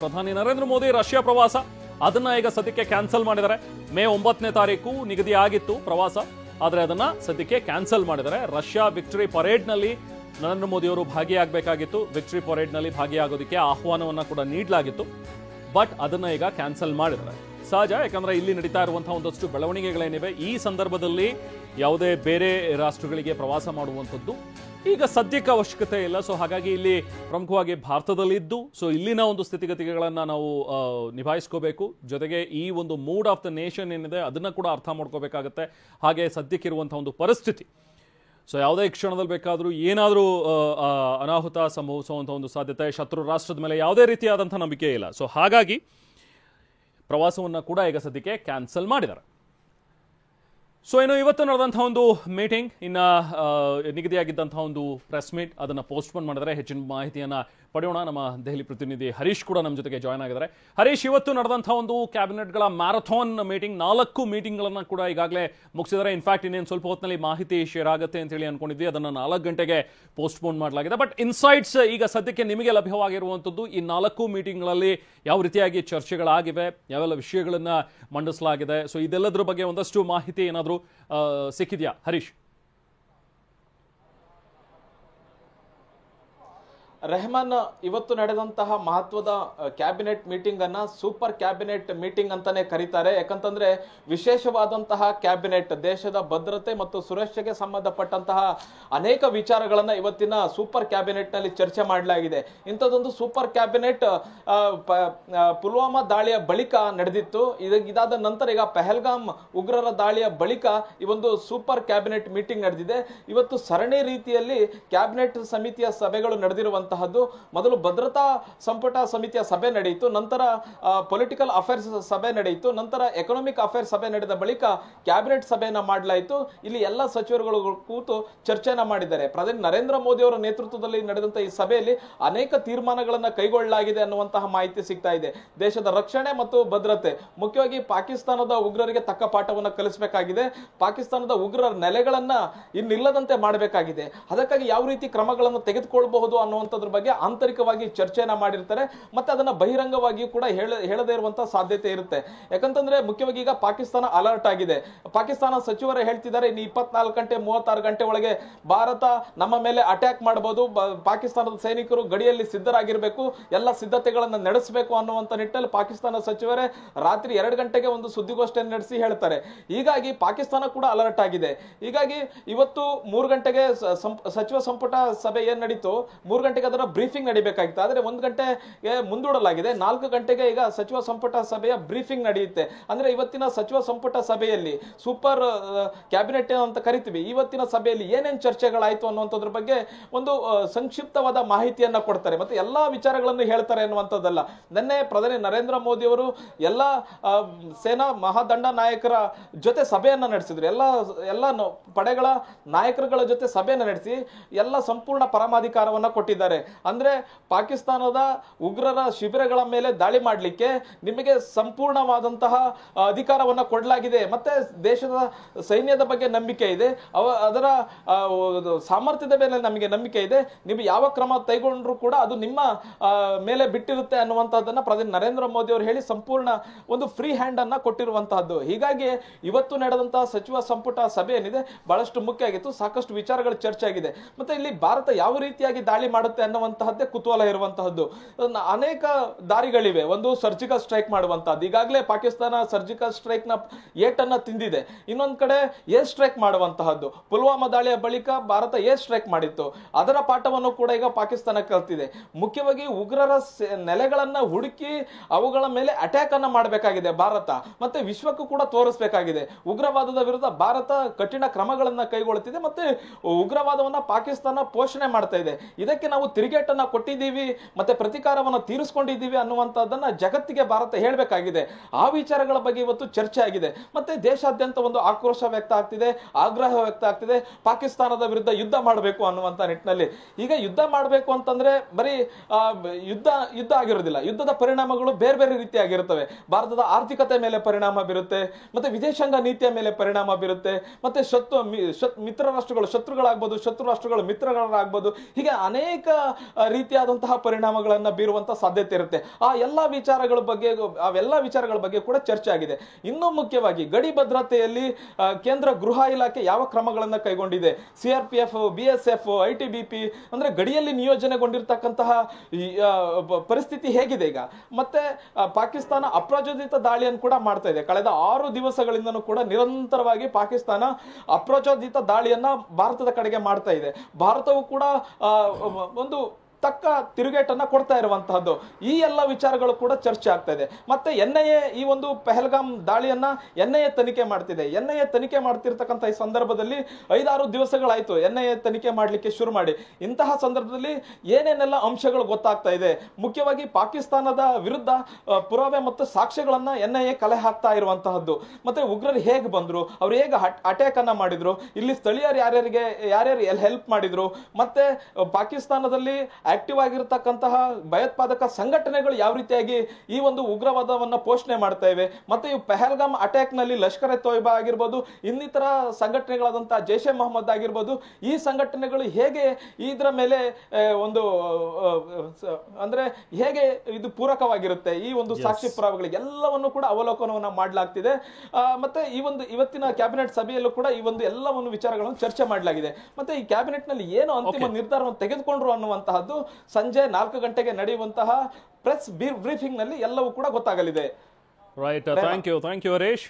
ಪ್ರಧಾನಿ ನರೇಂದ್ರ ಮೋದಿ ರಷ್ಯಾ ಪ್ರವಾಸ ಅದನ್ನ ಈಗ ಸದ್ಯಕ್ಕೆ ಕ್ಯಾನ್ಸಲ್ ಮಾಡಿದ್ದಾರೆ. ಮೇ 9ನೇ ತಾರೀಕು ನಿಗದಿ ಆಗಿತ್ತು ಪ್ರವಾಸ, ಆದರೆ ಅದನ್ನ ಸದ್ಯಕ್ಕೆ ಕ್ಯಾನ್ಸಲ್ ಮಾಡಿದ್ದಾರೆ. ರಷ್ಯಾ ವಿಕ್ಟರಿ ಪರೇಡ್ ನಲ್ಲಿ ನರೇಂದ್ರ ಮೋದಿ ಅವರು ಭಾಗಿಯಾಗಬೇಕಾಗಿತ್ತು. ವಿಕ್ಟರಿ ಪರೇಡ್ ನಲ್ಲಿ ಭಾಗಿಯಾಗೋದಕ್ಕೆ ಆಹ್ವಾನವನ್ನ ಕೂಡ ನೀಡಲಾಗಿತ್ತು, ಬಟ್ ಅದನ್ನ ಈಗ ಕ್ಯಾನ್ಸಲ್ ಮಾಡಿದ್ದಾರೆ. ಸಹಜ, ಯಾಕಂದ್ರೆ ಇಲ್ಲಿ ನಡೀತಾ ಇರುವಂತಹ ಒಂದಷ್ಟು ಬೆಳವಣಿಗೆಗಳೇನಿವೆ, ಈ ಸಂದರ್ಭದಲ್ಲಿ ಯಾವುದೇ ಬೇರೆ ರಾಷ್ಟ್ರಗಳಿಗೆ ಪ್ರವಾಸ ಮಾಡುವಂಥದ್ದು ಈಗ ಸದ್ಯಕ್ಕೆ ಅವಶ್ಯಕತೆ ಇಲ್ಲ. ಸೊ ಹಾಗಾಗಿ ಇಲ್ಲಿ ಪ್ರಮುಖವಾಗಿ ಭಾರತದಲ್ಲಿದ್ದು ಸೊ ಇಲ್ಲಿನ ಒಂದು ಸ್ಥಿತಿಗತಿಗಳನ್ನ ನಾವು ನಿಭಾಯಿಸ್ಕೋಬೇಕು. ಜೊತೆಗೆ ಈ ಒಂದು ಮೂಡ್ ಆಫ್ ದ ನೇಷನ್ ಏನಿದೆ ಅದನ್ನ ಕೂಡ ಅರ್ಥ ಮಾಡ್ಕೋಬೇಕಾಗತ್ತೆ. ಹಾಗೆ ಸದ್ಯಕ್ಕಿರುವಂತಹ ಒಂದು ಪರಿಸ್ಥಿತಿ, ಸೊ ಯಾವುದೇ ಕ್ಷಣದಲ್ಲಿ ಬೇಕಾದರೂ ಏನಾದರೂ ಅನಾಹುತ ಸಂಭವಿಸುವಂಥ ಒಂದು ಸಾಧ್ಯತೆ, ಶತ್ರು ರಾಷ್ಟ್ರದ ಮೇಲೆ ಯಾವುದೇ ರೀತಿಯಾದಂಥ ನಂಬಿಕೆ ಇಲ್ಲ. ಸೊ ಹಾಗಾಗಿ ಪ್ರವಾಸವನ್ನು ಕೂಡ ಈಗ ಸದ್ಯಕ್ಕೆ ಕ್ಯಾನ್ಸಲ್ ಮಾಡಿದ್ದಾರೆ. ಸೊ ಇನ್ನು ಇವತ್ತು ನಡೆದಂತಹ ಒಂದು ಮೀಟಿಂಗ್, ಇನ್ನು ನಿಗದಿಯಾಗಿದ್ದಂತಹ ಒಂದು ಪ್ರೆಸ್ ಮೀಟ್, ಅದನ್ನು ಪೋಸ್ಟ್ಪೋನ್ ಮಾಡಿದರೆ. ಹೆಚ್ಚಿನ ಮಾಹಿತಿಯನ್ನು ಪಡೆಯೋಣ. ನಮ್ಮ ದೆಹಲಿ ಪ್ರತಿನಿಧಿ ಹರೀಶ್ ಕೂಡ ನಮ್ಮ ಜೊತೆಗೆ ಜಾಯ್ನ್ ಆಗಿದ್ದಾರೆ. ಹರೀಶ್, ಇವತ್ತು ನಡೆದಂತಹ ಒಂದು ಕ್ಯಾಬಿನೆಟ್ಗಳ ಮ್ಯಾರಥಾನ್ ಮೀಟಿಂಗ್, 4 ಮೀಟಿಂಗ್ಗಳನ್ನು ಕೂಡ ಈಗಾಗಲೇ ಮುಗಿಸಿದ್ದಾರೆ. ಇನ್ಫ್ಯಾಕ್ಟ್ ಇನ್ನೇನು ಸ್ವಲ್ಪ ಹೊತ್ತಿನಲ್ಲಿ ಮಾಹಿತಿ ಶೇರ್ ಆಗುತ್ತೆ ಅಂತೇಳಿ ಅನ್ಕೊಂಡಿದ್ವಿ, ಅದನ್ನು 4 ಗಂಟೆಗೆ ಪೋಸ್ಟ್ಪೋನ್ ಮಾಡಲಾಗಿದೆ. ಬಟ್ ಇನ್ಸೈಟ್ಸ್ ಈಗ ಸದ್ಯಕ್ಕೆ ನಿಮಗೆ ಲಭ್ಯವಾಗಿರುವಂಥದ್ದು, ಈ 4 ಮೀಟಿಂಗ್ಗಳಲ್ಲಿ ಯಾವ ರೀತಿಯಾಗಿ ಚರ್ಚೆಗಳಾಗಿವೆ, ಯಾವೆಲ್ಲ ವಿಷಯಗಳನ್ನು ಮಂಡಿಸಲಾಗಿದೆ, ಸೊ ಇದೆಲ್ಲದರ ಬಗ್ಗೆ ಒಂದಷ್ಟು ಮಾಹಿತಿ ಏನಾದರೂ ಸಿಕ್ಕಿದೆಯಾ ಹರೀಶ್? ರೆಹಮಾನ್, ಇವತ್ತು ನಡೆದಂತಹ ಮಹತ್ವದ ಕ್ಯಾಬಿನೆಟ್ ಮೀಟಿಂಗ್ ಅನ್ನ ಸೂಪರ್ ಕ್ಯಾಬಿನೆಟ್ ಮೀಟಿಂಗ್ ಅಂತಾನೆ ಕರೀತಾರೆ. ಯಾಕಂತಂದ್ರೆ ವಿಶೇಷವಾದಂತಹ ಕ್ಯಾಬಿನೆಟ್, ದೇಶದ ಭದ್ರತೆ ಮತ್ತು ಸುರಕ್ಷತೆಗೆ ಸಂಬಂಧಪಟ್ಟಂತಹ ಅನೇಕ ವಿಚಾರಗಳನ್ನ ಇವತ್ತಿನ ಸೂಪರ್ ಕ್ಯಾಬಿನೆಟ್ ನಲ್ಲಿ ಚರ್ಚೆ ಮಾಡಲಾಗಿದೆ. ಇಂಥದ್ದೊಂದು ಸೂಪರ್ ಕ್ಯಾಬಿನೆಟ್ ಪುಲ್ವಾಮಾ ದಾಳಿಯ ಬಳಿಕ ನಡೆದಿತ್ತು. ಇದಾದ ನಂತರ ಈಗ ಪಹಲ್ಗಾಮ್ ಉಗ್ರರ ದಾಳಿಯ ಬಳಿಕ ಈ ಒಂದು ಸೂಪರ್ ಕ್ಯಾಬಿನೆಟ್ ಮೀಟಿಂಗ್ ನಡೆದಿದೆ. ಇವತ್ತು ಸರಣಿ ರೀತಿಯಲ್ಲಿ ಕ್ಯಾಬಿನೆಟ್ ಸಮಿತಿಯ ಸಭೆಗಳು ನಡೆದಿರುವಂತಹ ಮೊದಲು ಭದ್ರತಾ ಸಂಪುಟ ಸಮಿತಿಯ ಸಭೆ ನಡೆಯಿತು, ನಂತರ ಪೊಲಿಟಿಕಲ್ ಅಫೇರ್ಸ್ ಸಭೆ ನಡೆಯಿತು, ನಂತರ ಎಕನಾಮಿಕ್ ಅಫೇರ್ಸ್ ಸಭೆ ನಡೆದ ಬಳಿಕ ಕ್ಯಾಬಿನೆಟ್ ಸಭೆಯನ್ನ ಮಾಡಲಾಯಿತು. ಇಲ್ಲಿ ಎಲ್ಲ ಸಚಿವರುಗಳು ಕೂತು ಚರ್ಚೆಯನ್ನ ಮಾಡಿದ್ದಾರೆ. ಪ್ರಧಾನಿ ನರೇಂದ್ರ ಮೋದಿ ಅವರ ನೇತೃತ್ವದಲ್ಲಿ ನಡೆದಂತಹ ಈ ಸಭೆಯಲ್ಲಿ ಅನೇಕ ತೀರ್ಮಾನಗಳನ್ನ ಕೈಗೊಳ್ಳಲಾಗಿದೆ ಅನ್ನುವಂತಹ ಮಾಹಿತಿ ಸಿಗ್ತಾ ಇದೆ. ದೇಶದ ರಕ್ಷಣೆ ಮತ್ತು ಭದ್ರತೆ, ಮುಖ್ಯವಾಗಿ ಪಾಕಿಸ್ತಾನದ ಉಗ್ರರಿಗೆ ತಕ್ಕ ಪಾಠವನ್ನು ಕಲಿಸಬೇಕಾಗಿದೆ. ಪಾಕಿಸ್ತಾನದ ಉಗ್ರರ ನೆಲೆಗಳನ್ನ ಇನ್ನಿಲ್ಲದಂತೆ ಮಾಡಬೇಕಾಗಿದೆ. ಅದಕ್ಕಾಗಿ ಯಾವ ರೀತಿ ಕ್ರಮಗಳನ್ನು ತೆಗೆದುಕೊಳ್ಳಬಹುದು ಅನ್ನುವಂಥ ಬಗ್ಗೆ ಆಂತರಿಕವಾಗಿ ಚರ್ಚೆಯನ್ನ ಮಾಡಿರ್ತಾರೆ. ಮತ್ತೆ ಅದನ್ನ ಬಹಿರಂಗವಾಗಿಯೂ ಕೂಡ ಹೇಳದೇ ಇರುವಂತಹ ಸಾಧ್ಯತೆ ಇರುತ್ತೆ. ಯಾಕಂತಂದ್ರೆ ಮುಖ್ಯವಾಗಿ ಈಗ ಪಾಕಿಸ್ತಾನ ಅಲರ್ಟ್ ಆಗಿದೆ. ಪಾಕಿಸ್ತಾನ ಸಚಿವರು ಹೇಳ್ತಿದ್ದಾರೆ, ಇನ್ನು 24 ಗಂಟೆ 36 ಗಂಟೆ ಒಳಗೆ ಭಾರತ ನಮ್ಮ ಮೇಲೆ ಅಟ್ಯಾಕ್ ಮಾಡಬಹುದು, ಪಾಕಿಸ್ತಾನದ ಸೈನಿಕರು ಗಡಿಯಲ್ಲಿ ಸಿದ್ಧರಾಗಿರ್ಬೇಕು, ಎಲ್ಲ ಸಿದ್ಧತೆಗಳನ್ನ ನಡೆಸಬೇಕು ಅನ್ನುವಂತ ನಿಟ್ಟಿನಲ್ಲಿ ಪಾಕಿಸ್ತಾನ ಸಚಿವರೇ ರಾತ್ರಿ 2 ಗಂಟೆಗೆ ಒಂದು ಸುದ್ದಿಗೋಷ್ಠಿಯನ್ನು ನಡೆಸಿ ಹೇಳ್ತಾರೆ. ಹೀಗಾಗಿ ಪಾಕಿಸ್ತಾನ ಕೂಡ ಅಲರ್ಟ್ ಆಗಿದೆ. ಹೀಗಾಗಿ ಇವತ್ತು 3 ಗಂಟೆಗೆ ಸಚಿವ ಸಂಪುಟ ಸಭೆ ಏನ್ ನಡೀತು, 3 ಗಂಟೆಗೆ ಅದರ ಬ್ರೀಫಿಂಗ್ ನಡೀಬೇಕಾಗಿತ್ತು. ಆದ್ರೆ 1 ಗಂಟೆಗೆ ಮುಂದೂಡಲಾಗಿದೆ. 4 ಗಂಟೆಗೆ ಈಗ ಸಚಿವ ಸಂಪುಟ ಸಭೆಯ ಬ್ರೀಫಿಂಗ್ ನಡೆಯುತ್ತೆ. ಅಂದ್ರೆ ಇವತ್ತಿನ ಸಚಿವ ಸಂಪುಟ ಸಭೆಯಲ್ಲಿ ಸೂಪರ್ ಕ್ಯಾಬಿನೆಟ್ ಅಂತ ಕರಿತೀವಿ, ಇವತ್ತಿನ ಸಭೆಯಲ್ಲಿ ಏನೇನ್ ಚರ್ಚೆಗಳಾಯ್ತು ಅನ್ನುವಂಥದ್ರ ಬಗ್ಗೆ ಒಂದು ಸಂಕ್ಷಿಪ್ತವಾದ ಮಾಹಿತಿಯನ್ನ ಕೊಡ್ತಾರೆ. ಮತ್ತೆ ಎಲ್ಲಾ ವಿಚಾರಗಳನ್ನು ಹೇಳ್ತಾರೆ ಅನ್ನುವಂಥದ್ದಲ್ಲ. ನಿನ್ನೆ ಪ್ರಧಾನಿ ನರೇಂದ್ರ ಮೋದಿ ಅವರು ಎಲ್ಲ ಸೇನಾ ಮಹಾದಂಡ ನಾಯಕರ ಜೊತೆ ಸಭೆಯನ್ನ ನಡೆಸಿದ್ರು. ಎಲ್ಲ ಪಡೆಗಳ ನಾಯಕರುಗಳ ಜೊತೆ ಸಭೆಯನ್ನ ನಡೆಸಿ ಎಲ್ಲ ಸಂಪೂರ್ಣ ಪರಮಾಧಿಕಾರವನ್ನ ಕೊಟ್ಟಿದ್ದಾರೆ. ಅಂದ್ರೆ ಪಾಕಿಸ್ತಾನದ ಉಗ್ರರ ಶಿಬಿರಗಳ ಮೇಲೆ ದಾಳಿ ಮಾಡಲಿಕ್ಕೆ ನಿಮಗೆ ಸಂಪೂರ್ಣವಾದಂತಹ ಅಧಿಕಾರವನ್ನ ಕೊಡಲಾಗಿದೆ. ಮತ್ತೆ ದೇಶದ ಸೈನ್ಯದ ಬಗ್ಗೆ ನಂಬಿಕೆ ಇದೆ, ಅದರ ಸಾಮರ್ಥ್ಯದ ಮೇಲೆ ನಮಗೆ ನಂಬಿಕೆ ಇದೆ. ನೀವು ಯಾವ ಕ್ರಮ ಕೈಗೊಂಡ್ರು ಕೂಡ ಅದು ನಿಮ್ಮ ಮೇಲೆ ಬಿಟ್ಟಿರುತ್ತೆ ಅನ್ನುವಂತಹದನ್ನ ಪ್ರಧಾನಿ ನರೇಂದ್ರ ಮೋದಿ ಅವರು ಹೇಳಿ ಸಂಪೂರ್ಣ ಒಂದು ಫ್ರೀ ಹ್ಯಾಂಡ್ ಅನ್ನ ಕೊಟ್ಟಿರುವಂತಹದ್ದು. ಹೀಗಾಗಿ ಇವತ್ತು ನಡೆದಂತಹ ಸಚಿವ ಸಂಪುಟ ಸಭೆ ಏನಿದೆ ಬಹಳಷ್ಟು ಮುಖ್ಯ ಆಗಿತ್ತು. ಸಾಕಷ್ಟು ವಿಚಾರಗಳು ಚರ್ಚೆ ಆಗಿದೆ. ಮತ್ತೆ ಇಲ್ಲಿ ಭಾರತ ಯಾವ ರೀತಿಯಾಗಿ ದಾಳಿ ಮಾಡುತ್ತೆ ಅನ್ನುವಂತಹದ್ದೇ ಕುತೂಹಲ ಇರುವಂತಹದ್ದು. ಅನೇಕ ದಾರಿಗಳಿವೆ. ಒಂದು ಸರ್ಜಿಕಲ್ ಸ್ಟ್ರೈಕ್ ಮಾಡುವಂತಹದ್ದು, ಈಗಾಗಲೇ ಪಾಕಿಸ್ತಾನ ಸರ್ಜಿಕಲ್ ಸ್ಟ್ರೈಕ್ ನ ಏಟನ್ನ ತಿಂದಿದೆ. ಇನ್ನೊಂದ್ ಕಡೆ ಏರ್ ಸ್ಟ್ರೈಕ್ ಮಾಡುವಂತಹದ್ದು. ಪುಲ್ವಾಮಾ ದಾಳಿಯ ಬಳಿಕ ಭಾರತ ಏರ್ ಸ್ಟ್ರೈಕ್ ಮಾಡಿತ್ತು, ಅದರ ಪಾಠವನ್ನು ಕೂಡ ಈಗ ಪಾಕಿಸ್ತಾನ ಕಲ್ತಿದೆ. ಮುಖ್ಯವಾಗಿ ಉಗ್ರರ ನೆಲೆಗಳನ್ನ ಹುಡುಕಿ ಅವುಗಳ ಮೇಲೆ ಅಟ್ಯಾಕ್ ಅನ್ನ ಮಾಡಬೇಕಾಗಿದೆ ಭಾರತ. ಮತ್ತೆ ವಿಶ್ವಕ್ಕೂ ಕೂಡ ತೋರಿಸಬೇಕಾಗಿದೆ ಉಗ್ರವಾದದ ವಿರುದ್ಧ ಭಾರತ ಕಠಿಣ ಕ್ರಮಗಳನ್ನ ಕೈಗೊಳ್ಳುತ್ತಿದೆ, ಮತ್ತೆ ಉಗ್ರವಾದವನ್ನ ಪಾಕಿಸ್ತಾನ ಪೋಷಣೆ ಮಾಡ್ತಾ ಇದೆ. ಇದಕ್ಕೆ ನಾವು ತಿರುಗೇಟನ್ನ ಕೊಟ್ಟಿದ್ದೀವಿ, ಮತ್ತೆ ಪ್ರತಿಕಾರವನ್ನ ತೀರಿಸಿಕೊಂಡಿದ್ದೀವಿ ಅನ್ನುವಂಥದ್ದನ್ನ ಜಗತ್ತಿಗೆ ಭಾರತ ಹೇಳಬೇಕಾಗಿದೆ. ಆ ವಿಚಾರಗಳ ಬಗ್ಗೆ ಇವತ್ತು ಚರ್ಚೆ ಆಗಿದೆ. ಮತ್ತೆ ದೇಶಾದ್ಯಂತ ಒಂದು ಆಕ್ರೋಶ ವ್ಯಕ್ತ ಆಗ್ತಿದೆ, ಆಗ್ರಹ ವ್ಯಕ್ತ ಆಗ್ತಿದೆ. ಪಾಕಿಸ್ತಾನದ ವಿರುದ್ಧ ಯುದ್ಧ ಮಾಡಬೇಕು ಅನ್ನುವಂತ ನಿಟ್ಟಿನಲ್ಲಿ. ಈಗ ಯುದ್ಧ ಮಾಡಬೇಕು ಅಂತಂದ್ರೆ ಬರೀ ಯುದ್ಧ ಆಗಿರೋದಿಲ್ಲ, ಯುದ್ಧದ ಪರಿಣಾಮಗಳು ಬೇರೆ ಬೇರೆ ರೀತಿಯಾಗಿರುತ್ತವೆ. ಭಾರತದ ಆರ್ಥಿಕತೆ ಮೇಲೆ ಪರಿಣಾಮ ಬೀರುತ್ತೆ, ಮತ್ತೆ ವಿದೇಶಾಂಗ ನೀತಿಯ ಮೇಲೆ ಪರಿಣಾಮ ಬೀರುತ್ತೆ, ಮತ್ತೆ ಮಿತ್ರ ರಾಷ್ಟ್ರಗಳು ಶತ್ರುಗಳಾಗ್ಬೋದು, ಶತ್ರು ರಾಷ್ಟ್ರಗಳು ಮಿತ್ರಗಳಾಗ್ಬೋದು. ಹೀಗೆ ಅನೇಕ ರೀತಿಯಾದಂತಹ ಪರಿಣಾಮಗಳನ್ನ ಬೀರುವಂತ ಸಾಧ್ಯತೆ ಇರುತ್ತೆ. ಅವೆಲ್ಲ ವಿಚಾರಗಳ ಬಗ್ಗೆ ಕೂಡ ಚರ್ಚೆ ಆಗಿದೆ. ಇನ್ನೂ ಮುಖ್ಯವಾಗಿ ಗಡಿ ಭದ್ರತೆಯಲ್ಲಿ ಕೇಂದ್ರ ಗೃಹ ಇಲಾಖೆ ಯಾವ ಕ್ರಮಗಳನ್ನ ಕೈಗೊಂಡಿದೆ, ಸಿಆರ್ಪಿಎಫ್, ಬಿಎಸ್ಎಫ್, ಐಟಿಬಿಪಿ ಅಂದ್ರೆ ಗಡಿಯಲ್ಲಿ ನಿಯೋಜನೆಗೊಂಡಿರ್ತಕ್ಕಂತಹ ಪರಿಸ್ಥಿತಿ ಹೇಗಿದೆ ಈಗ, ಮತ್ತೆ ಪಾಕಿಸ್ತಾನ ಅಪ್ರಚೋದಿತ ದಾಳಿಯನ್ನು ಕೂಡ ಮಾಡ್ತಾ ಇದೆ. ಕಳೆದ 6 ದಿವಸಗಳಿಂದನೂ ಕೂಡ ನಿರಂತರವಾಗಿ ಪಾಕಿಸ್ತಾನ ಅಪ್ರಚೋದಿತ ದಾಳಿಯನ್ನ ಭಾರತದ ಕಡೆಗೆ ಮಾಡ್ತಾ ಇದೆ. ಭಾರತವು ಕೂಡ ಒಂದು ತಕ್ಕ ತಿರುಗೇಟನ್ನ ಕೊಡ್ತಾ ಇರುವಂತಹದ್ದು. ಈ ಎಲ್ಲ ವಿಚಾರಗಳು ಕೂಡ ಚರ್ಚೆ ಆಗ್ತಾ ಇದೆ. ಮತ್ತೆ ಎನ್ಐಎ ಈ ಒಂದು ಪಹಲ್ಗಾಮ್ ದಾಳಿಯನ್ನ ಎನ್ಐಎ ತನಿಖೆ ಮಾಡ್ತಿದೆ. ಎನ್ಐಎ ತನಿಖೆ ಮಾಡ್ತಿರ್ತಕ್ಕಂಥ ಈ ಸಂದರ್ಭದಲ್ಲಿ 5-6 ದಿವಸಗಳಾಯ್ತು ಎನ್ಐಎ ತನಿಖೆ ಮಾಡ್ಲಿಕ್ಕೆ ಶುರು ಮಾಡಿ. ಇಂತಹ ಸಂದರ್ಭದಲ್ಲಿ ಏನೇನೆಲ್ಲ ಅಂಶಗಳು ಗೊತ್ತಾಗ್ತಾ ಇದೆ, ಮುಖ್ಯವಾಗಿ ಪಾಕಿಸ್ತಾನದ ವಿರುದ್ಧ ಪುರಾವೆ ಮತ್ತು ಸಾಕ್ಷ್ಯಗಳನ್ನ ಎನ್ಐಎ ಕಲೆ ಹಾಕ್ತಾ ಇರುವಂತಹದ್ದು. ಮತ್ತೆ ಉಗ್ರರು ಹೇಗೆ ಬಂದ್ರು, ಅವ್ರು ಹೇಗೆ ಅಟ್ಯಾಕ್ ಅನ್ನ ಮಾಡಿದ್ರು, ಇಲ್ಲಿ ಸ್ಥಳೀಯರು ಯಾರ್ಯಾರು ಹೆಲ್ಪ್ ಮಾಡಿದ್ರು, ಮತ್ತೆ ಪಾಕಿಸ್ತಾನದಲ್ಲಿ ಆಕ್ಟಿವ್ ಆಗಿರತಕ್ಕಂತಹ ಭಯೋತ್ಪಾದಕ ಸಂಘಟನೆಗಳು ಯಾವ ರೀತಿಯಾಗಿ ಈ ಒಂದು ಉಗ್ರವಾದವನ್ನ ಪೋಷಣೆ ಮಾಡ್ತಾ ಇವೆ, ಮತ್ತೆ ಈ ಪಹಲ್ಗಾಮ್ ಅಟ್ಯಾಕ್ ನಲ್ಲಿ ಲಷ್ಕರ್ ಎ ತೊಯ್ಬಾ ಆಗಿರ್ಬೋದು, ಇನ್ನಿತರ ಸಂಘಟನೆಗಳಾದಂತಹ ಜೈಷ್ ಎ ಮೊಹಮ್ಮದ್ ಆಗಿರ್ಬೋದು, ಈ ಸಂಘಟನೆಗಳು ಹೇಗೆ ಇದರ ಮೇಲೆ ಒಂದು ಅಂದ್ರೆ ಹೇಗೆ ಇದು ಪೂರಕವಾಗಿರುತ್ತೆ, ಈ ಒಂದು ಸಾಕ್ಷಿ ಪುರಾವೆಗಳಿಗೆ ಎಲ್ಲವನ್ನು ಕೂಡ ಅವಲೋಕನವನ್ನ ಮಾಡಲಾಗ್ತಿದೆ. ಮತ್ತೆ ಇವತ್ತಿನ ಕ್ಯಾಬಿನೆಟ್ ಸಭೆಯಲ್ಲೂ ಕೂಡ ಈ ಒಂದು ಎಲ್ಲವನ್ನು ವಿಚಾರಗಳನ್ನು ಚರ್ಚೆ ಮಾಡಲಾಗಿದೆ. ಮತ್ತೆ ಈ ಕ್ಯಾಬಿನೆಟ್ ನಲ್ಲಿ ಏನು ಅಂತಿಮ ನಿರ್ಧಾರವನ್ನು ತೆಗೆದುಕೊಂಡ್ರು ಅನ್ನುವಂತಹದ್ದು ಸಂಜೆ 4 ಗಂಟೆಗೆ ನಡೆಯುವಂತಹ ಪ್ರೆಸ್ ಬ್ರೀಫಿಂಗ್ ನಲ್ಲಿ ಎಲ್ಲವೂ ಕೂಡ ಗೊತ್ತಾಗಲಿದೆ. Right, thank you Harish.